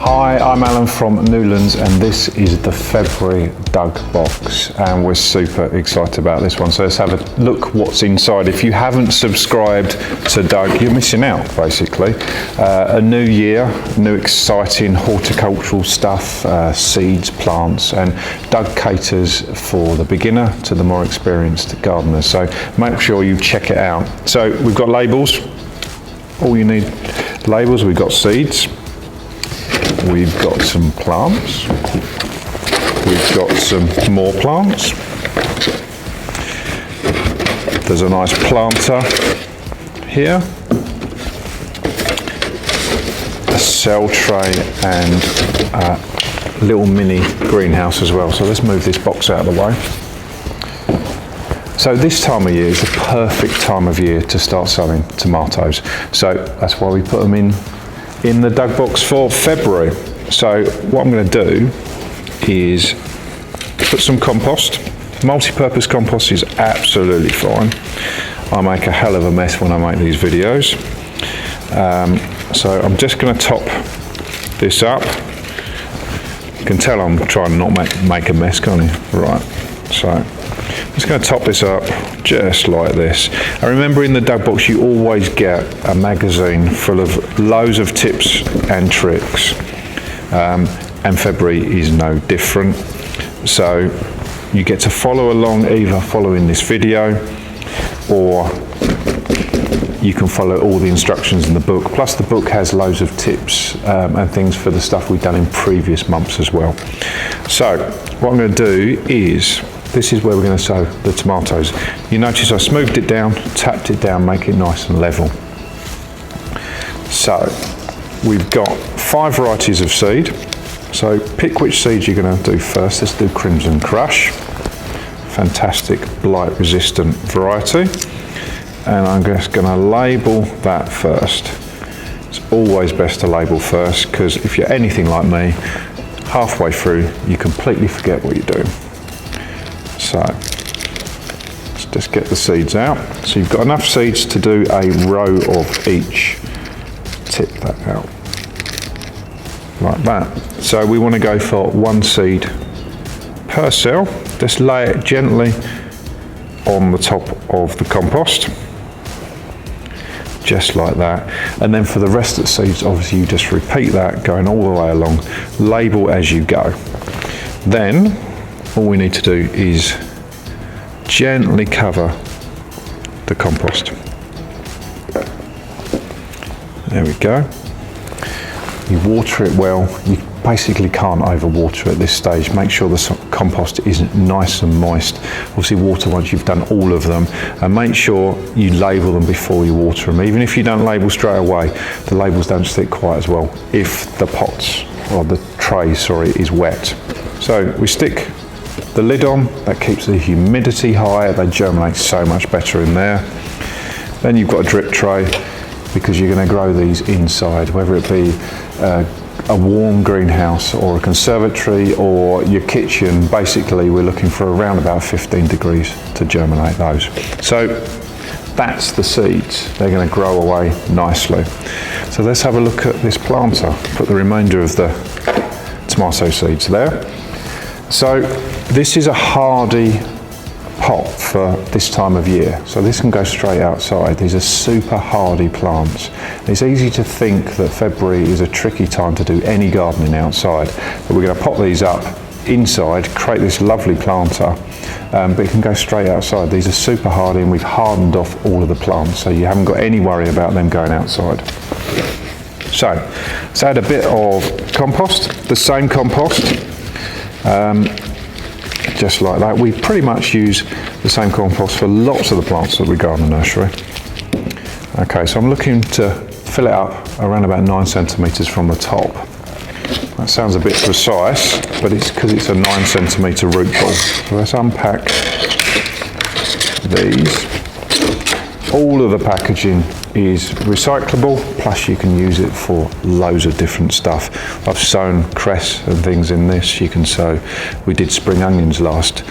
Hi, I'm Alan from Newlands and this is the February Doug box and we're super excited about this one. So let's have a look what's inside. If you haven't subscribed to Doug, you're missing out basically. A new year, new exciting horticultural stuff, seeds, plants, and Doug caters for the beginner to the more experienced gardeners. So make sure you check it out. So we've got labels, all you need labels, we've got seeds. We've got some plants, we've got some more plants, there's a nice planter here, a cell tray and a little mini greenhouse as well. So let's move this box out of the way. So this time of year is the perfect time of year to start sowing tomatoes. So that's why we put them in the Doug box for February. So what I'm going to do is put some compost. Multi-purpose compost is absolutely fine. I make a hell of a mess when I make these videos. So I'm just going to top this up. You can tell I'm trying not make a mess, can't you? Right, so I'm just going to top this up just like this. And remember, in the Doug box you always get a magazine full of loads of tips and tricks, and February is no different. So you get to follow along, either following this video or you can follow all the instructions in the book. Plus the book has loads of tips and things for the stuff we've done in previous months as well. So what I'm going to do is, this is where we're going to sow the tomatoes. You notice I smoothed it down, tapped it down, make it nice and level. So we've got 5 varieties of seed. So pick which seed you're going to do first. Let's do Crimson Crush. Fantastic blight resistant variety. And I'm just going to label that first. It's always best to label first, because if you're anything like me, halfway through you completely forget what you're doing. So let's just get the seeds out. So you've got enough seeds to do a row of each. Tip that out like that. So we want to go for 1 seed per cell. Just lay it gently on the top of the compost, just like that. And then for the rest of the seeds, obviously you just repeat that, going all the way along. Label as you go. Then all we need to do is gently cover the compost. There we go. You water it well. You basically can't overwater at this stage. Make sure the compost is nice and moist. Obviously water once you've done all of them, and make sure you label them before you water them. Even if you don't label straight away, the labels don't stick quite as well if the pots, or the tray, sorry, is wet. So we stick the lid on, that keeps the humidity high, they germinate so much better in there. Then you've got a drip tray, because you're going to grow these inside, whether it be a warm greenhouse or a conservatory or your kitchen. Basically we're looking for around about 15 degrees to germinate those. So that's the seeds, they're going to grow away nicely. So let's have a look at this planter. Put the remainder of the tomato seeds there. So this is a hardy pot for this time of year, so this can go straight outside. These are super hardy plants. It's easy to think that February is a tricky time to do any gardening outside, but we're going to pop these up inside, create this lovely planter, but it can go straight outside. These are super hardy and we've hardened off all of the plants, so you haven't got any worry about them going outside. So let's add a bit of compost, the same compost, just like that. We pretty much use the same compost for lots of the plants that we grow in the nursery. Okay, so I'm looking to fill it up around about 9 centimetres from the top. That sounds a bit precise, but it's because it's a 9 centimetre root ball. So let's unpack these. All of the packaging is recyclable, plus you can use it for loads of different stuff. I've sown cress and things in this. You can sow, we did spring onions last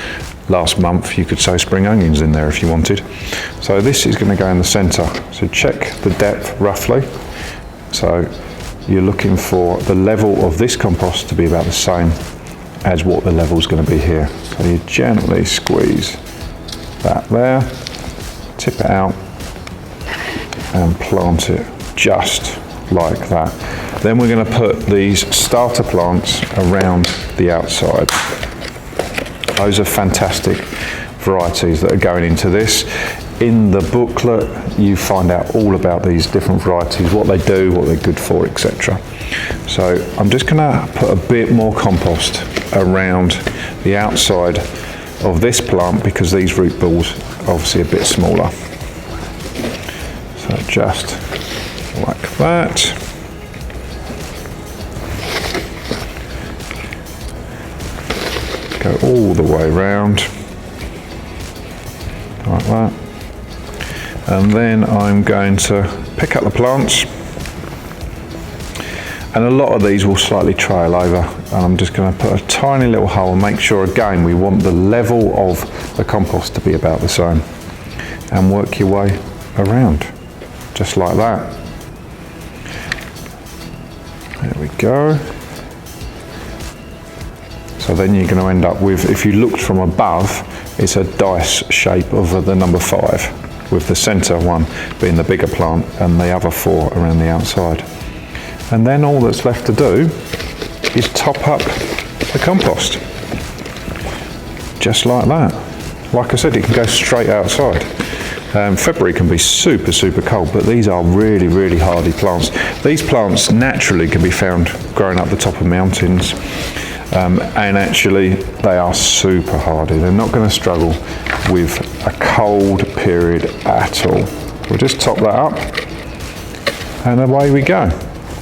month. You could sow spring onions in there if you wanted. So this is going to go in the centre. So check the depth roughly. So you're looking for the level of this compost to be about the same as what the level is going to be here. So you gently squeeze that there, tip it out and plant it just like that. Then we're going to put these starter plants around the outside. Those are fantastic varieties that are going into this. In the booklet you find out all about these different varieties, what they do, what they're good for, etc. So I'm just going to put a bit more compost around the outside of this plant because these root balls are obviously a bit smaller. So just like that. Go all the way around like that. And then I'm going to pick up the plants, and a lot of these will slightly trail over, and I'm just going to put a tiny little hole and make sure again we want the level of the compost to be about the same, and work your way around just like that. There we go. So then you're going to end up with, if you looked from above, it's a dice shape of the number 5, with the centre one being the bigger plant and the other 4 around the outside. And then all that's left to do is top up the compost. Just like that. Like I said, it can go straight outside. February can be super, super cold, but these are really, really hardy plants. These plants naturally can be found growing up the top of mountains. And actually they are super hardy. They're not going to struggle with a cold period at all. We'll just top that up and away we go.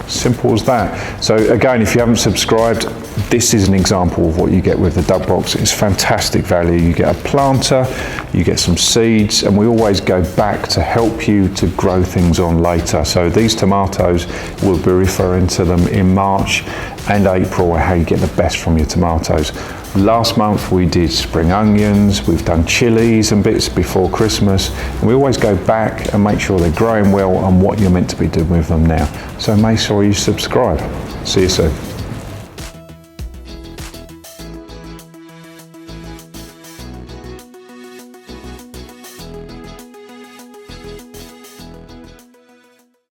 Simple as that. So again, if you haven't subscribed, this is an example of what you get with the Duck Box. It's fantastic value. You get a planter, you get some seeds, and we always go back to help you to grow things on later. So these tomatoes, we'll be referring to them in March and April, how you get the best from your tomatoes. Last month we did spring onions, we've done chilies and bits before Christmas. And we always go back and make sure they're growing well and what you're meant to be doing with them now. So make sure you subscribe. See you soon.